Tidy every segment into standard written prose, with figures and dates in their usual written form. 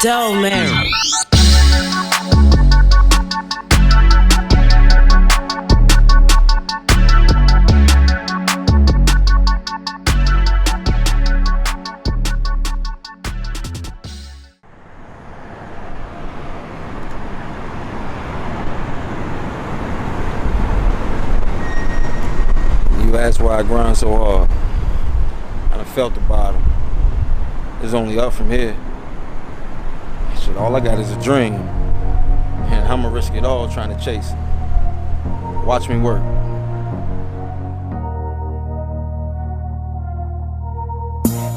Doe man. You ask why I grind so hard. I done felt the bottom. It's only up from here. Shit, all I got is a dream. And I'ma risk it all trying to chase it. Watch me work.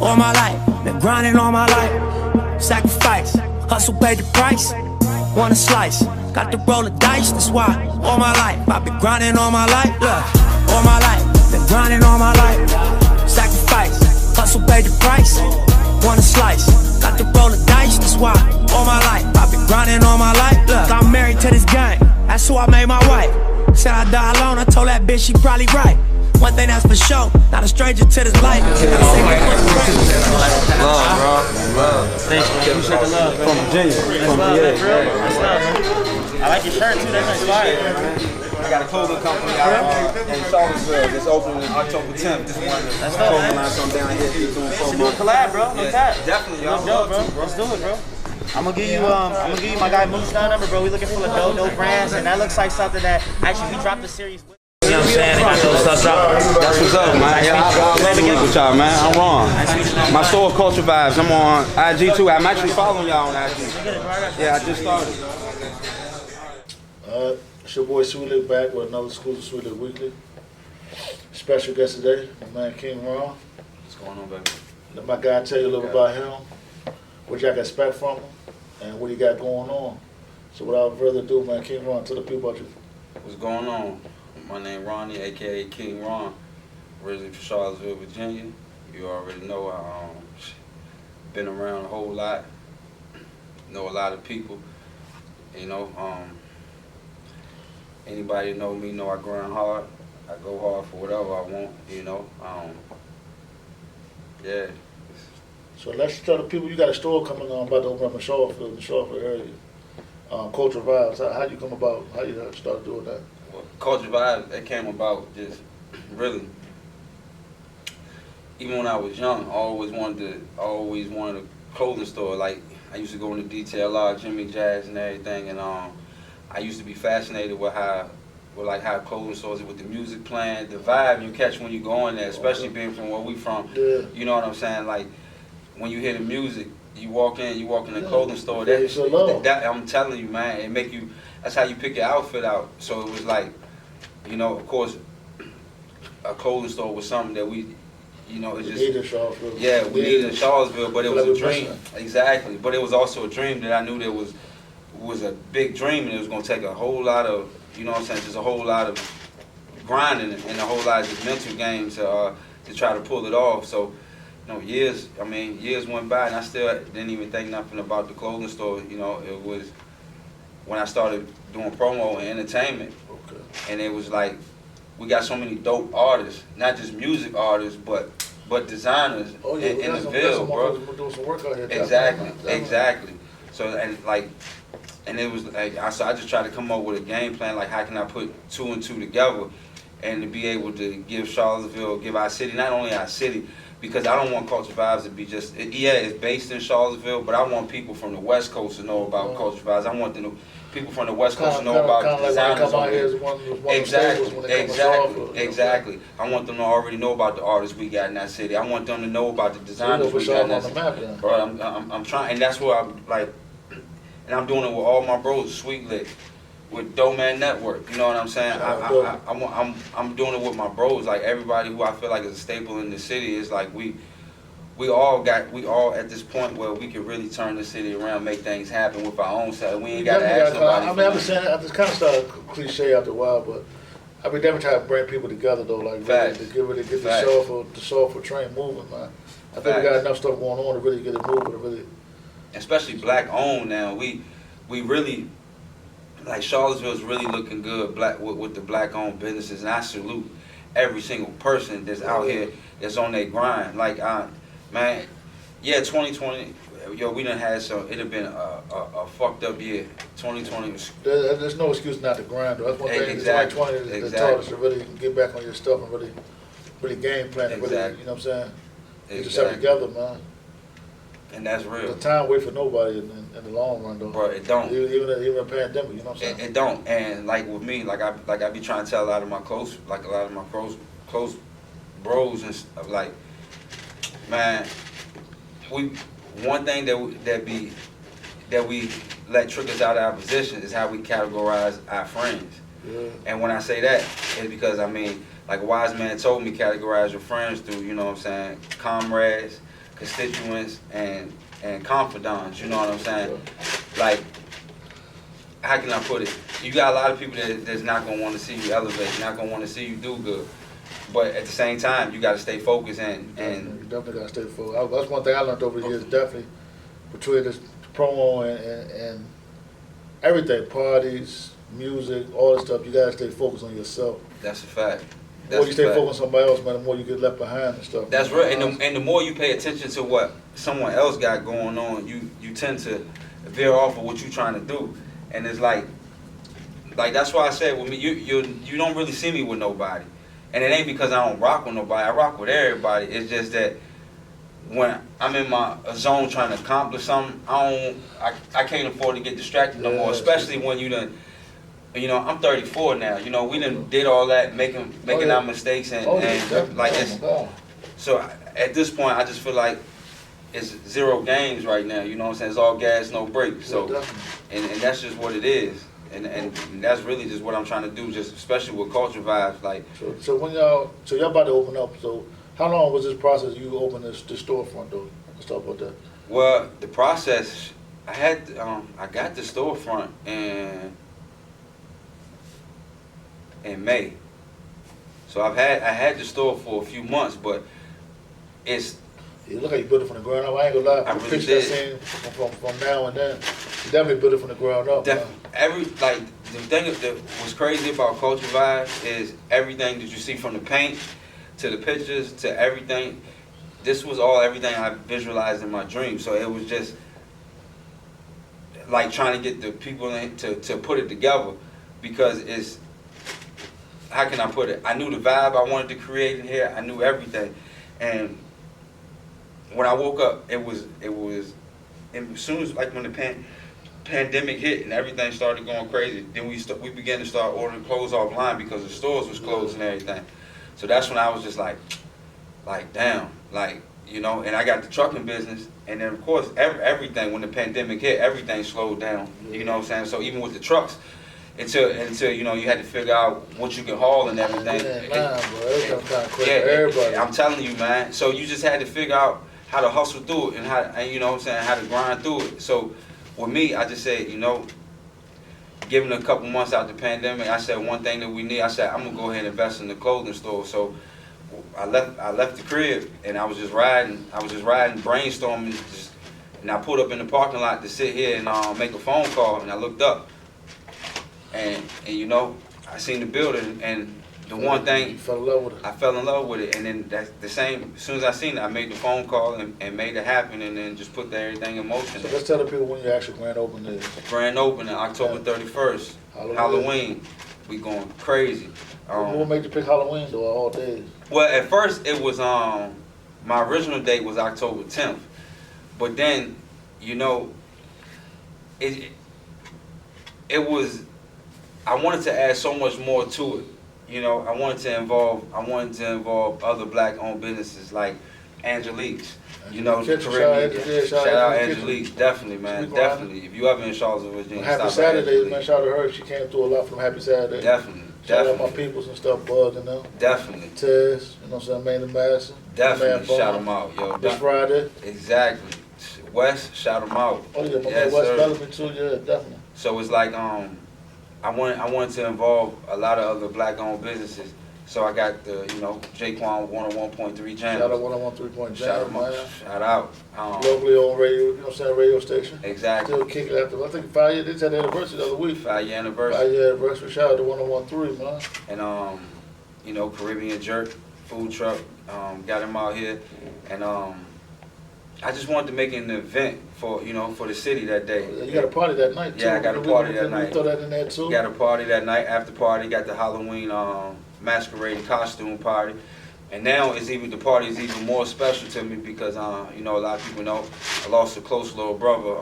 All my life, been grinding all my life. Sacrifice, hustle paid the price. Want a slice, got to roll the dice, that's why. All my life, I've been grinding all my life. Look, all my life, been grinding all my life. Sacrifice, hustle paid the price. Want a slice, got to roll the dice, that's why. All my life, I've been grinding all my life. Look, I'm married to this game, that's who I made my wife. Said I die alone, I told that bitch she probably right. One thing that's for sure, not a stranger to this life. Love, bro. Thanks, man. Appreciate the love, bro. From Virginia. That's love, man, bro. That's love, man. I like your shirt, too. That's inspired. I got a clothing company out in Charlottesville. It's opening October 10th. Just wanted to That's dope, man. come down here. Should do a collab, bro. No cap. Definitely, y'all. Let's go, bro. Let's do it, bro. I'm gonna give you my guy Moose number, bro. We looking for the dope brands, and that looks like something that actually we dropped the series with. You know what I'm saying? They got those stuff dropping. That's what's up, man. Yeah, I love to work with y'all, man. I'm Ron. My store, Culture Vibez. I'm on IG too. I'm actually following y'all on IG. Yeah, I just started. It's your boy Sweetlick back with another exclusive Sweetlick Weekly. Special guest today, my man King Ron. What's going on, baby? Let my guy tell you a little about him, what y'all can expect from him, and what he got going on. So without further ado, man, King Ron, tell the people about you. What's going on? My name Ronnie, aka King Ron. Originally from Charlottesville, Virginia. You already know I been around a whole lot. Know a lot of people. You know, anybody know me know I grind hard. I go hard for whatever I want. You know, yeah. So let's tell the people you got a store coming on about to open up in Charlottesville area. Culture Vibez. How you come about? How you start doing that? Well, Culture Vibez, that came about just really. Even when I was young, I always wanted a clothing store. Like I used to go into DTLR, Jimmy Jazz, and everything, and I used to be fascinated with how clothing stores with the music playing, the vibe you catch when you go in there, especially being from where we from. Yeah. You know what I'm saying? Like when you hear the music, you walk in the clothing store. That I'm telling you, man, it make you. That's how you pick your outfit out. So it was like, you know, of course, a clothing store was something that we, you know, it just. Needed Charlottesville. Yeah, we needed in Charlottesville, but it was a dream. Exactly, but it was also a dream that I knew there was a big dream, and it was gonna take a whole lot of, you know what I'm saying, just a whole lot of grinding and a whole lot of just mental games to try to pull it off. So, you know, years went by, and I still didn't even think nothing about the clothing store. You know, it was when I started doing promo and entertainment, and it was like we got so many dope artists, not just music artists, but designers in the Ville, bro. Doing some work out here. Exactly. So and it was like I just tried to come up with a game plan, like how can I put two and two together, and to be able to give Charlottesville, give our city, not only our city, because I don't want Culture Vibez to be just, it's based in Charlottesville, but I want people from the West Coast to know about Culture Vibez. I want people from the West Coast to know about the designers. Exactly. I want them to already know about the artists we got in that city. I want them to know about the designers we got in that city. Bro, I'm trying, and that's where I'm like, and I'm doing it with all my bros, Sweetlick, with Doe Man Network. You know what I'm saying? I'm doing it with my bros, like everybody who I feel like is a staple in the city. Is like we all at this point where we can really turn the city around, make things happen with our own self. We ain't got to ask nobody. I mean, I've been saying that, it's kind of started cliche after a while, but I mean, definitely trying to bring people together though, like really get the soulful train moving, man. I think we got enough stuff going on to really get it moving, to really. Especially black owned now. We really, like Charlottesville's really looking good with the black-owned businesses, and I salute every single person that's out here that's on their grind. Like, man, yeah, 2020, yo, we done had some. It'd have been a fucked up year. 2020 was. There's no excuse not to grind, though. That's one thing. Exactly. 2020 that taught us to really get back on your stuff and really game plan and really, you know what I'm saying? Get yourself together, man. And that's real. The time wait for nobody in the long run, though. Bro, it don't. Even a pandemic, you know what I'm saying? It don't. And like with me, like I be trying to tell a lot of my close bros and stuff, like, man, one thing that we let trick us out of our position is how we categorize our friends. Yeah. And when I say that, it's because, I mean, like a wise man told me, categorize your friends through, you know what I'm saying, comrades, constituents, and confidants, you know what I'm saying? Like, how can I put it? You got a lot of people that's not going to want to see you elevate, not going to want to see you do good. But at the same time, you got to stay focused and you definitely got to stay focused. That's one thing I learned over the years, definitely, between this promo and everything, parties, music, all this stuff, you got to stay focused on yourself. That's a fact. The more you stay focused on somebody else, man, the more you get left behind and stuff. That's right, and the more you pay attention to what someone else got going on, you tend to veer off of what you're trying to do. And it's like that's why I said with me, you don't really see me with nobody. And it ain't because I don't rock with nobody. I rock with everybody. It's just that when I'm in my zone trying to accomplish something, I can't afford to get distracted no more. Especially when you done, you know, I'm 34 now. You know, we done did all that, making our mistakes and like it's. So at this point, I just feel like it's zero games right now. You know what I'm saying? It's all gas, no brakes. So, and that's just what it is. And that's really just what I'm trying to do, just especially with Kulture Vibez. Like, so when y'all about to open up. So how long was this process? You opened this storefront though? Let's talk about that. Well, the process, I got the storefront in May. So I had the store for a few months, but it's. You look like you built it from the ground up. I ain't gonna lie. I really picture did. that scene from now and then. You definitely built it from the ground up. The thing that was crazy about Kulture Vibez is everything that you see, from the paint to the pictures to everything. This was all everything I visualized in my dream. So it was just like trying to get the people to put it together, because it's, how can I put it? I knew the vibe I wanted to create in here. I knew everything, and when I woke up, it was as soon as, like, when the pandemic hit and everything started going crazy, then we began to start ordering clothes offline because the stores was closed and everything. So that's when I was just like damn, like, you know. And I got the trucking business, and then of course everything, when the pandemic hit, everything slowed down. You know what I'm saying? So even with the trucks, until you know, you had to figure out what you could haul and everything. Everybody. I'm telling you, man. So you just had to figure out how to hustle through it, and you know what I'm saying, how to grind through it. So with me, I just said, you know, given a couple months out the pandemic, I said one thing that we need, I said, I'm gonna go ahead and invest in the clothing store. So I left the crib, and I was just riding, brainstorming, and I pulled up in the parking lot to sit here and make a phone call, and I looked up, and you know, I seen the building, and the one thing, you fell in love with it. I fell in love with it, and then that's the same. As soon as I seen it, I made the phone call and made it happen, and then just put everything in motion. So let's tell the people when your actual grand opening is. Grand opening, October 31st, Halloween. We going crazy. What made you pick Halloween though, all days? Well, at first it was my original date was October 10th, but then, you know, it was, I wanted to add so much more to it. You know, I wanted to involve other black-owned businesses like Angelique's. You know, the Caribbean. Shout out Angelique's, definitely, man, definitely. If you ever in Charlottesville, Virginia, Happy Saturdays, man. Shout out to her. She came through a lot from Happy Saturday. Definitely. Shout out my peoples and stuff, Bud and them. Definitely. Tess, you know what I'm saying, Main and Madison. Definitely. Shout them out, yo. This Friday. Exactly. West, shout them out. Oh yeah, my yes, West sir. Bellamy too, yeah, definitely. So it's like I wanted to involve a lot of other black-owned businesses, So I got the, you know, Jaquan 101.3 Jam. Shout out 101.3 Jam, man. Shout out. Locally on radio, you know what I'm saying, radio station. Exactly. Still kicking after, I think 5 years, they had the anniversary the other week. 5-year anniversary. 5-year anniversary, shout out to 101.3, man. And, you know, Caribbean Jerk, food truck, got him out here. And I just wanted to make an event for, you know, for the city that day. You got a party that night, too. Yeah, I got a party that night. Throw that in there, too. Got a party that night, after party, got the Halloween masquerade costume party. And now the party is even more special to me because, you know, a lot of people know I lost a close little brother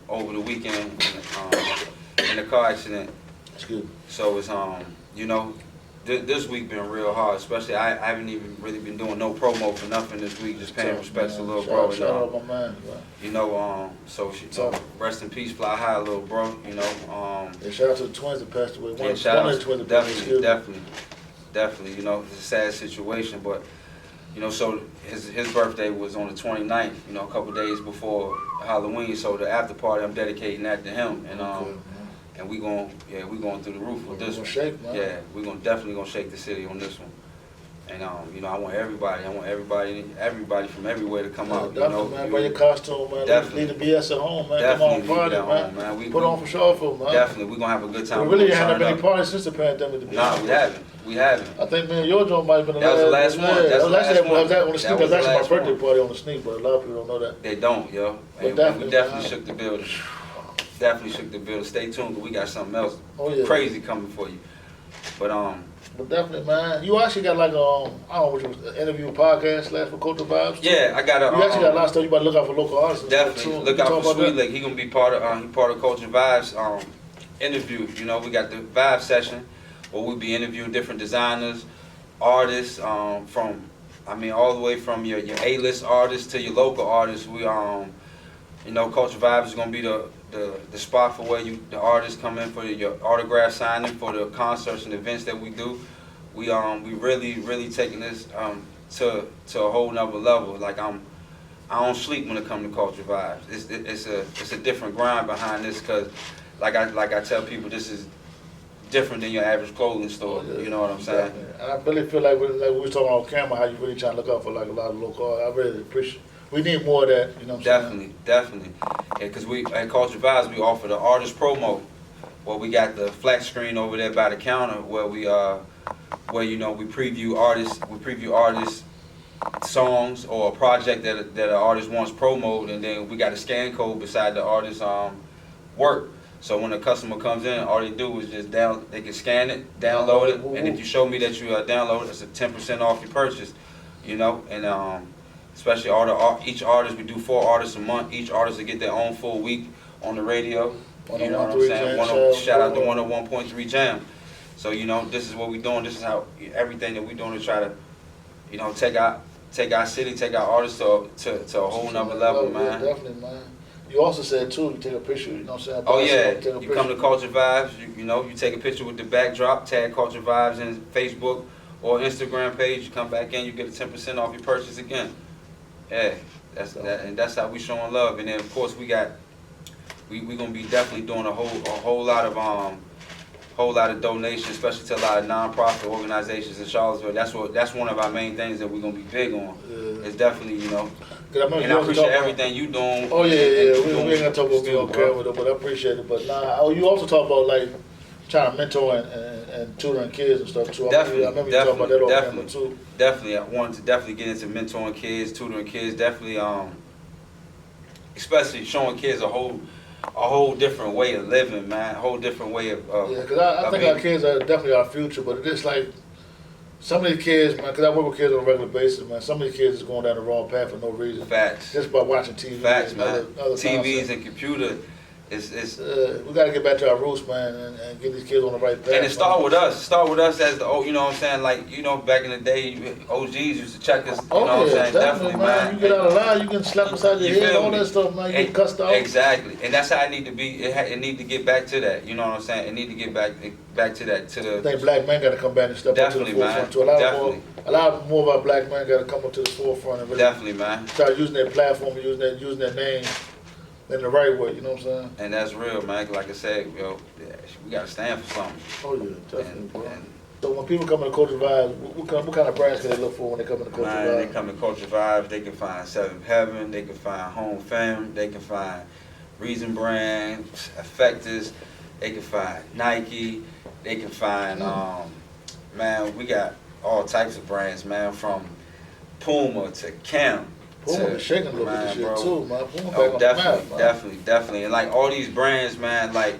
over the weekend in a car accident. That's good. So it's, you know, this week been real hard, especially I haven't even really been doing no promo for nothing this week, just paying respects to little bro. Shout out my man, you know, so rest in peace, fly high, little bro. You know, yeah, shout out to the twins that passed away. One of the twins that passed away. Definitely. You know, it's a sad situation, but you know, so his birthday was on the 29th. You know, a couple days before Halloween. So the after party, I'm dedicating that to him, and and we going through the roof with this one. Shake, man. Yeah, we definitely gonna shake the city on this one. And you know, I want everybody from everywhere to come out. Definitely, you know, man. Bring your costume, man. Definitely. Leave the BS at home, man. Definitely Come on, party, home, man. Put on for sure, man. Definitely, we're gonna have a good time. We really haven't had any parties since the pandemic. Nah, we haven't. I think, man, your joint might have been the last. That was the last one. Yeah, That's the last one. That was actually my birthday party on the sneak, but a lot of people don't know that. They don't, yo. But we definitely shook the building. Definitely shook the building. Stay tuned, because we got something else crazy coming for you. But definitely, man. You actually got like I don't know what it was, an interview podcast / for Kulture Vibez. Yeah, I got a. You actually got a lot of stuff. You better look out for local artists. Definitely look out for Sweetlick. He gonna be part of Kulture Vibez interview. You know, we got the Vibe session where we'll be interviewing different designers, artists from, I mean, all the way from your A-list artists to your local artists. We you know, Kulture Vibez is gonna be the spot for where the artists come in for your autograph signing, for the concerts and events that we do. We really taking this to a whole nother level. Like I don't sleep when it comes to Kulture Vibez. It's a different grind behind this, because like I tell people, this is different than your average clothing store. You know what I'm saying? And I really feel like we were talking on camera, how you really trying to look out for like a lot of local artists. I really appreciate. We need more of that, you know what I'm saying? Definitely. Because we at Kulture Vibez, we offer the artist promo. Well, we got the flat screen over there by the counter where we you know, we preview artists songs or a project that an artist wants promoted, and then we got a scan code beside the artist's work. So when a customer comes in, all they do is just they can scan it, download it, and if you show me that you download it, it's a 10% off your purchase. You know, and especially each artist, we do 4 artists a month. Each artist will get their own full week on the radio. You know what I'm saying? Shout out to 101.3 Jam. So, you know, this is what we're doing. This is how everything that we're doing to try to, you know, take our city, take our artists to a whole nother level, man. Definitely, man. You also said too, you take a picture, you know what I'm saying? Oh yeah, you come to Kulture Vibez, you know, you take a picture with the backdrop, tag Kulture Vibez in Facebook or Instagram page. You come back in, you get a 10% off your purchase again. Yeah, that's how we showing love. And then of course we gonna be definitely doing a whole lot of donations, especially to a lot of nonprofit organizations in Charlottesville. That's one of our main things that we're gonna be big on. It's definitely, you know. And I appreciate everything you doing. Oh yeah. We ain't gonna talk about me on camera though, but I appreciate it. But you also talk about like trying to mentor and tutoring kids and stuff too. I remember you talking about that on camera too. Definitely, I wanted to definitely get into mentoring kids, tutoring kids. Definitely, especially showing kids a whole different way of living, man. A whole different way of. Yeah, because I think our kids are definitely our future, but it's like some of these kids, man. Because I work with kids on a regular basis, man. Some of these kids is going down the wrong path for no reason. Facts. Just by watching TV. Facts, man. Other TVs and computer. We got to get back to our roots, man, and get these kids on the right path. And it start with us. Start with us as the you know what I'm saying? Like, you know, back in the day, OGs used to check us. You know what I'm saying? Definitely, man. You get out of line, you can slap beside your head, all that stuff, man. You get cussed out. Exactly, and that's how it need to be. It need to get back to that. You know what I'm saying? It need to get back to that. I think black men got to come back and step up to the forefront. Too. A lot more of our black men got to come up to the forefront and really definitely, man. Start using their platform and using their name in the right way, you know what I'm saying? And that's real, man. Like I said, yo, we gotta stand for something. Oh yeah, definitely, bro. So when people come into Culture Vibez, what kind of brands can they look for when they come into Culture Man, Vibez? they come to Culture Vibez, they can find Seventh Heaven, they can find Home Fam, they can find Reason Brand, Effectors, they can find Nike, they can find, man, we got all types of brands, man, from Puma to Kim. Puma is shaking a little bit this year too, man. Puma back Oh, on definitely, the map, man. definitely. And like all these brands, man, like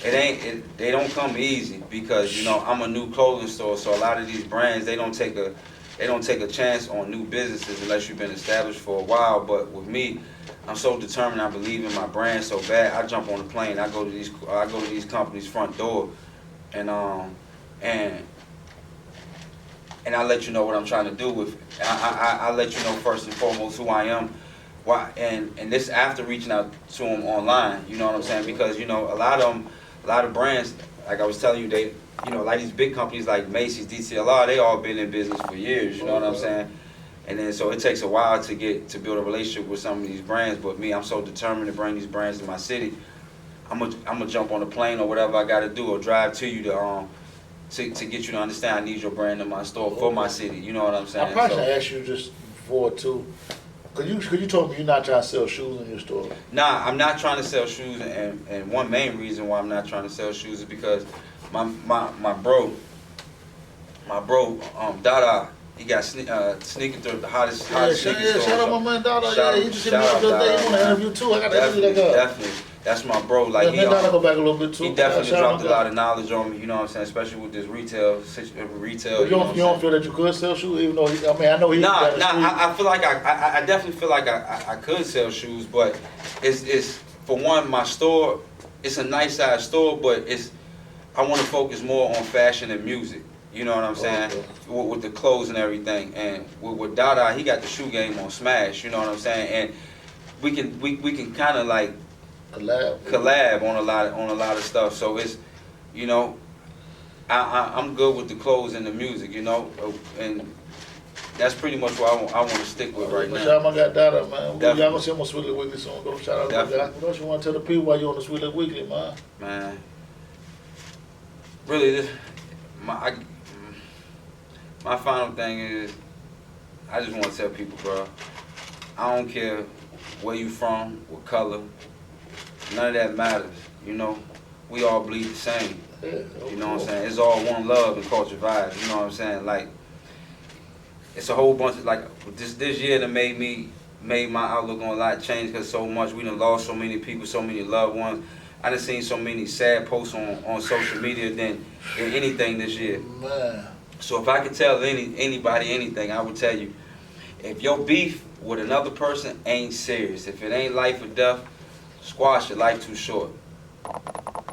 they don't come easy because, you know, I'm a new clothing store, so a lot of these brands, they don't take a chance on new businesses unless you've been established for a while. But with me, I'm so determined, I believe in my brand so bad, I jump on the plane, I go to these companies' front door, and I let you know what I'm trying to do with. I let you know first and foremost who I am. Why, and this after reaching out to them online. You know what I'm saying? Because, you know, a lot of brands, like I was telling you, they, you know, like these big companies like Macy's, DCLR, they all been in business for years. You know what I'm saying? And then so it takes a while to build a relationship with some of these brands. But me, I'm so determined to bring these brands to my city. I'm gonna jump on the plane or whatever I got to do, or drive to you to get you to understand I need your brand in my store for my city. You know what I'm saying? I probably should ask you just before too. Cause you told me you're not trying to sell shoes in your store. Nah, I'm not trying to sell shoes, and one main reason why I'm not trying to sell shoes is because my bro, Dada, he got sneaking through the hottest sneaker store. Shout out my man Dada. He just hit me shout up the other day. He out want to Dada, interview too. I got to interview that guy. Definitely. That's my bro. Like Yeah, man, go back a little bit too. He definitely dropped a lot of knowledge on me. You know what I'm saying, especially with this retail. But you don't feel that you could sell shoes, even though I know he. I feel like I definitely feel like I could sell shoes, but it's for one, my store. It's a nice size store, but I want to focus more on fashion and music. You know what I'm saying? Okay. With the clothes and everything, and with Dada, he got the shoe game on smash. You know what I'm saying? And we can kind of like collab on a lot of stuff. So it's, you know, I'm good with the clothes and the music, you know, and that's pretty much what I want to stick with right now. Shout out my guy Dada, man. Y'all gonna see him on Sweetlick Weekly soon, though. Shout out to my guy. What else you want to tell the people while you on the Sweetlick Weekly, man? Man, really, my final thing is, I just want to tell people, bro, I don't care where you from, what color, none of that matters, you know. We all bleed the same, you know what I'm saying? It's all one love and Culture Vibez, you know what I'm saying? Like, it's a whole bunch of, like, this year that made my outlook on a lot change, because so much, we done lost so many people, so many loved ones. I done seen so many sad posts on social media than anything this year. Man. So if I could tell anybody anything, I would tell you, if your beef with another person ain't serious, if it ain't life or death, squash it. Life too short.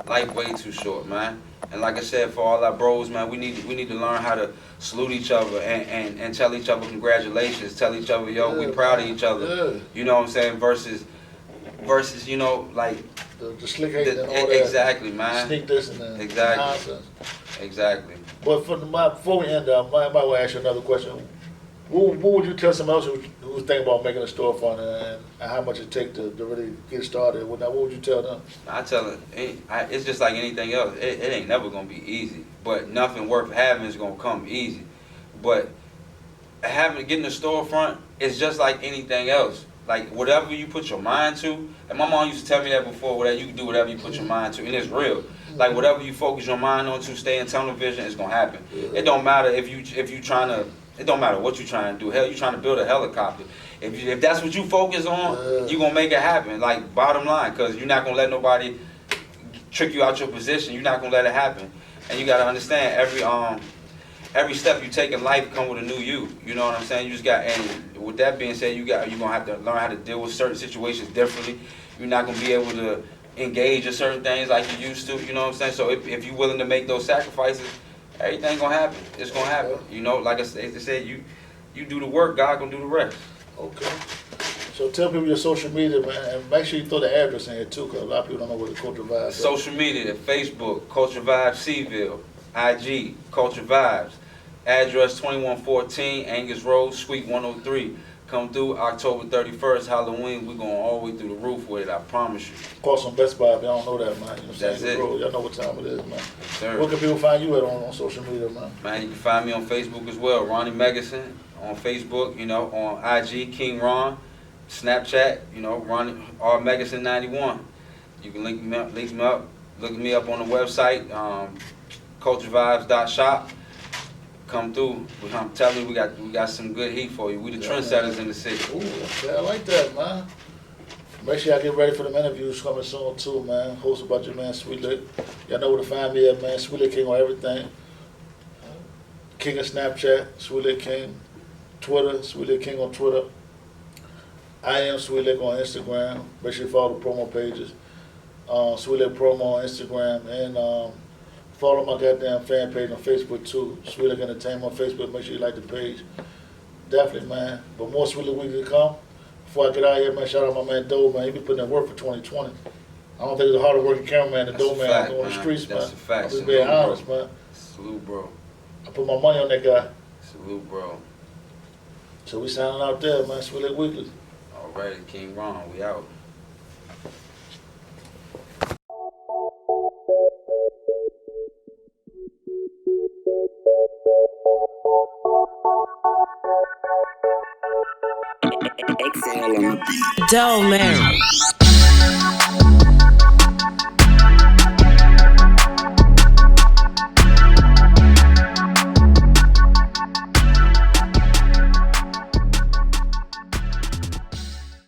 Life way too short, man. And like I said, for all our bros, man, we need to learn how to salute each other and tell each other congratulations. Tell each other, yo, we proud of each other. Yeah. You know what I'm saying? Versus, you know, like the slick hate and all that. Exactly, man. Sneak this and that. Exactly. Nonsense. Exactly. But before we end up, I might want to ask you another question. What would you tell someone else who's thinking about making a storefront and how much it take to really get started? What would you tell them? I tell them, it's just like anything else. It ain't never gonna be easy, but nothing worth having is gonna come easy. But getting a storefront is just like anything else. Like whatever you put your mind to, and my mom used to tell me that before, whatever you can do whatever you put your mind to, and it's real. Like whatever you focus your mind on to stay in tunnel vision, it's gonna happen. It don't matter if you trying to, it don't matter what you trying to do. Hell, you trying to build a helicopter. If that's what you focus on, you gonna make it happen. Like bottom line, because you're not gonna let nobody trick you out your position. You're not gonna let it happen. And you gotta understand every step you take in life come with a new you. You know what I'm saying? You just got, and with that being said, you're gonna have to learn how to deal with certain situations differently. You're not gonna be able to engage in certain things like you used to. You know what I'm saying? So if you're willing to make those sacrifices, everything gonna happen. It's gonna happen. You know, like I said, you do the work, God gonna do the rest. Okay. So tell people your social media, man, and make sure you throw the address in here too, because a lot of people don't know where the Culture Vibez is. Social media, Facebook, Culture Vibez Seville, IG, Culture Vibez, address 2114 Angus Road, Suite 103. Come through October 31st, Halloween. We're going all the way through the roof with it. I promise you. Cost on Best Buy if y'all don't know that, man. You know what I'm saying? That's it. Bro, y'all know what time it is, man. Sir. Where can people find you at on social media, man? Man, you can find me on Facebook as well. Ronnie Megason on Facebook. You know, on IG King Ron, Snapchat. You know, Ronnie R Megason 91. You can link me up. Look me up on the website. Culturevibez.shop. Come through. I'm telling you, we got some good heat for you. We the trendsetters in the city. Ooh, okay, I like that, man. Make sure y'all get ready for them interviews coming soon too, man. Hosted by your man Sweetlick. Y'all know where to find me at, man. Sweetlick King on everything. King of Snapchat, Sweetlick King. Twitter, Sweetlick King on Twitter. I am Sweetlick on Instagram. Make sure you follow the promo pages. Sweetlick Promo on Instagram, and follow my goddamn fan page on Facebook too. Sweetlick Entertainment on Facebook. Make sure you like the page. Definitely, man. But more Sweetlick Weekly to come. Before I get out of here, man, shout out my man Doe, man. He been putting in work for 2020. I don't think there's a harder working cameraman than Doe, man, on the streets, man. That's a fact. I'm just being honest, man. Salute, bro. I put my money on that guy. Salute, bro. So we signing out there, man. Sweetlick Weekly. Alright, King Ron, we out. Doe man.